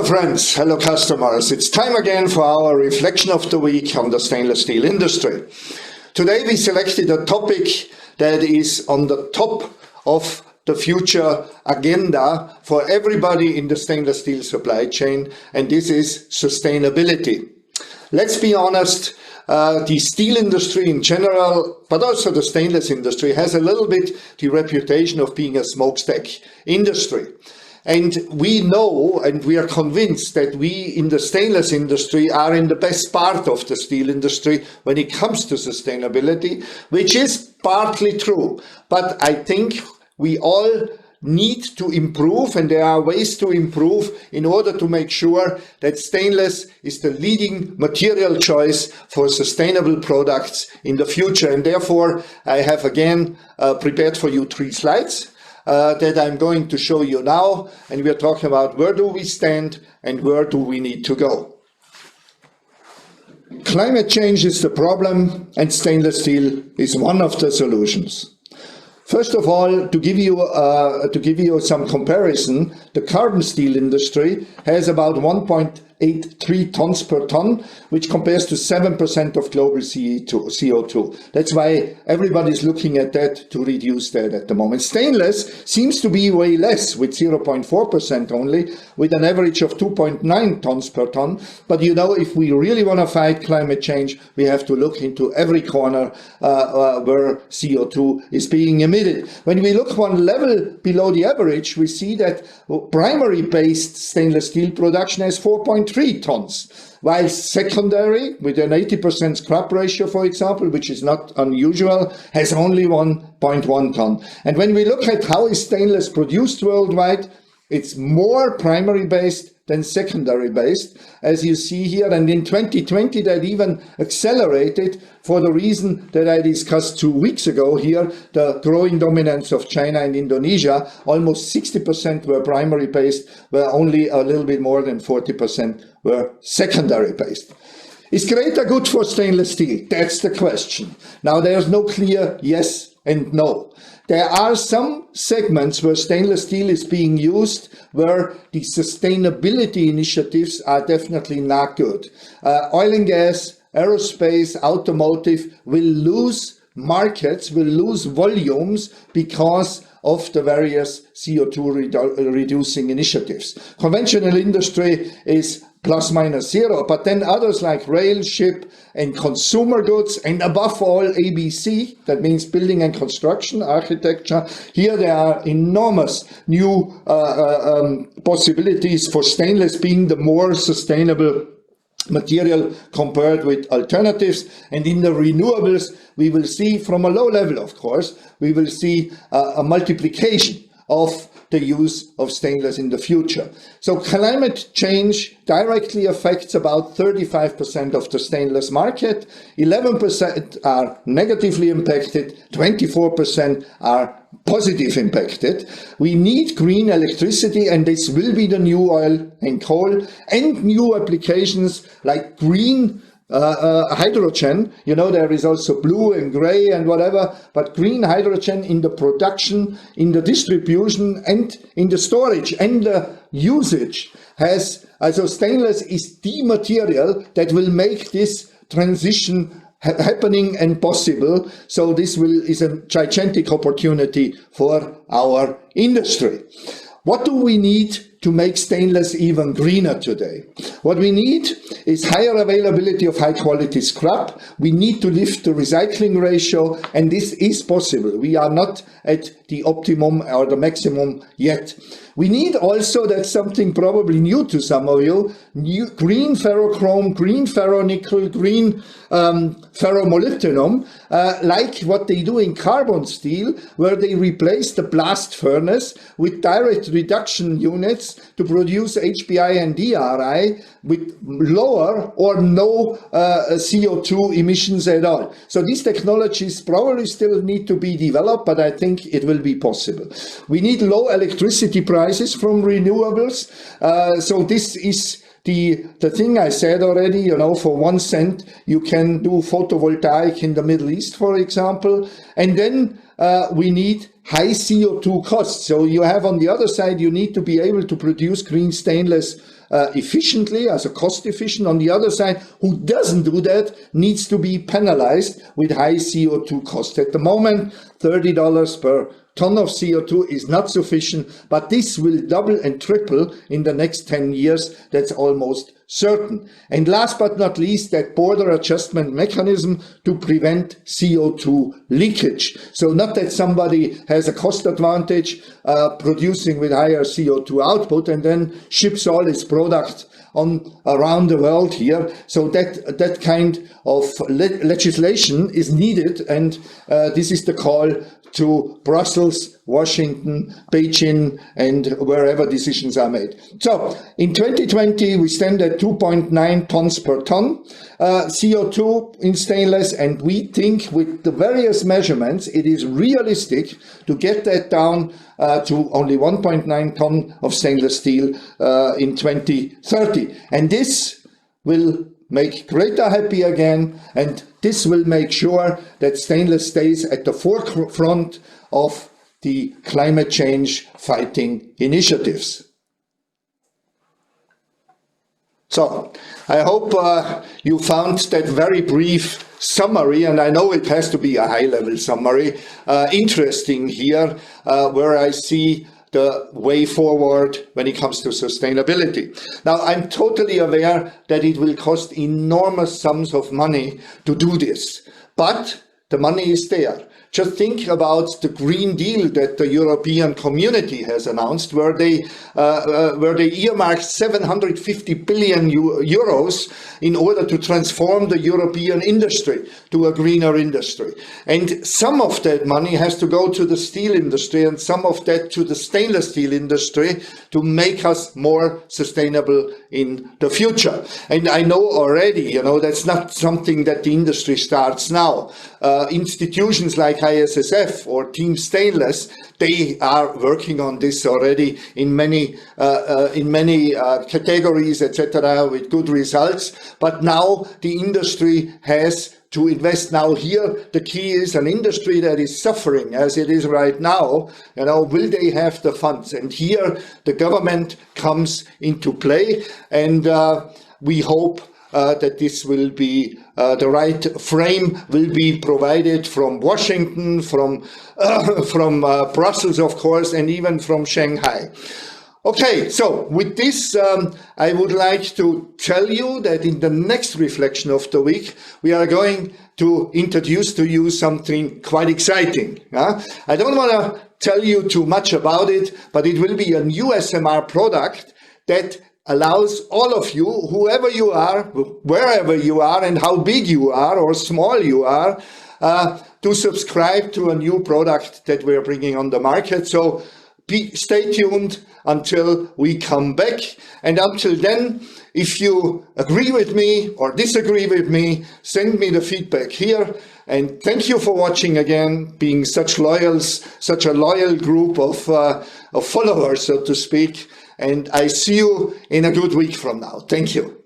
friends, hello customers. It's time again for our reflection of the week on the stainless steel industry. Today we selected a topic that is on the top of the future agenda for everybody in the stainless steel supply chain, and this is sustainability. Let's be honest, the steel industry in general, but also the stainless industry, has a little bit the reputation of being a smokestack industry. And we know and we are convinced that we in the stainless industry are in the best part of the steel industry when it comes to sustainability, which is partly true. But I think we all need to improve, and there are ways to improve in order to make sure that stainless is the leading material choice for sustainable products in the future. And therefore, I have again prepared for you 3 slides that I'm going to show you now, and we're talking about where do we stand and where do we need to go. Climate change is the problem, and stainless steel is one of the solutions. First of all, to give you some comparison, the carbon steel industry has about 1.83 tons per ton, which compares to 7% of global CO2. That's why everybody's looking at that to reduce that at the moment. Stainless seems to be way less, with 0.4% only, with an average of 2.9 tons per ton. But you know, if we really want to fight climate change, we have to look into every corner where CO2 is being emitted. When we look one level below the average, we see that primary-based stainless steel production has 4.3 tons, while secondary, with an 80% scrap ratio, for example, which is not unusual, has only 1.1 ton. And when we look at how is stainless produced worldwide, it's more primary-based than secondary-based, as you see here. And in 2020, that even accelerated for the reason that I discussed 2 weeks ago here, the growing dominance of China and Indonesia. Almost 60% were primary-based, where only a little bit more than 40% were secondary-based. Is greater good for stainless steel? That's the question. Now, there's no clear yes and no. There are some segments where stainless steel is being used where the sustainability initiatives are definitely not good. Oil and gas, aerospace, automotive will lose markets, will lose volumes because of the various CO2 reducing initiatives. Conventional industry is plus minus zero, but then others like rail, ship, and consumer goods, and above all ABC, that means building and construction, architecture. Here there are enormous new possibilities for stainless being the more sustainable material compared with alternatives. And in the renewables, we will see, from a low level of course, we will see a multiplication of the use of stainless in the future. So climate change directly affects about 35% of the stainless market, 11% are negatively impacted, 24% are positive impacted. We need green electricity, and this will be the new oil and coal, and new applications like green hydrogen. You know, there is also blue and gray and whatever, but green hydrogen in the production, in the distribution, and in the storage and the usage has, also stainless is the material that will make this transition happening and possible. So this is a gigantic opportunity for our industry. What do we need to make stainless even greener today? What we need is higher availability of high quality scrap. We need to lift the recycling ratio, and this is possible. We are not at the optimum or the maximum yet. We need also, that's something probably new to some of you, new green ferrochrome, green ferronickel, green ferromolybdenum, like what they do in carbon steel, where they replace the blast furnace with direct reduction units to produce HBI and DRI with lower or no CO2 emissions at all. So these technologies probably still need to be developed, but I think it will be possible. We need low electricity prices from renewables. So this is the thing I said already, you know, for 1 cent, you can do photovoltaic in the Middle East, for example. And then we need high CO2 costs. So you have on the other side, you need to be able to produce green stainless efficiently, as a cost efficient. On the other side, who doesn't do that needs to be penalized with high CO2 costs. At the moment, $30 per ton of CO2 is not sufficient, but this will double and triple in the next 10 years. That's almost certain. And last but not least, that border adjustment mechanism to prevent CO2 leakage. So not that somebody has a cost advantage producing with higher CO2 output and then ships all its product on around the world here. So that kind of legislation is needed, and this is the call to Brussels, Washington, Beijing, and wherever decisions are made. So in 2020, we stand at 2.9 tons per ton CO2 in stainless, and we think with the various measurements, it is realistic to get that down to only 1.9 ton of stainless steel in 2030. And this will make Greta happy again, and this will make sure that stainless stays at the forefront of the climate change fighting initiatives. So I hope you found that very brief summary, and I know it has to be a high-level summary, interesting here, where I see the way forward when it comes to sustainability. Now, I'm totally aware that it will cost enormous sums of money to do this, but the money is there. Just think about the Green Deal that the European Community has announced, where they earmarked 750 billion euros in order to transform the European industry to a greener industry. And some of that money has to go to the steel industry and some of that to the stainless steel industry to make us more sustainable in the future. And I know already, that's not something that the industry starts now. Institutions like ISSF or Team Stainless, they are working on this already in many categories, etc., with good results. But now the industry has to invest now here. The key is an industry that is suffering as it is right now. Will they have the funds? And here the government comes into play, and we hope that this will be the right frame will be provided from Washington, from Brussels, of course, and even from Shanghai. Okay, so with this, I would like to tell you that in the next reflection of the week, we are going to introduce to you something quite exciting. I don't want to tell you too much about it, but it will be a new SMR product that allows all of you, whoever you are, wherever you are, and how big you are or small you are, to subscribe to a new product that we're bringing on the market. So stay tuned until we come back. And until then, if you agree with me or disagree with me, send me the feedback here. And thank you for watching again, being such a loyal group of followers, so to speak. And I see you in a good week from now. Thank you.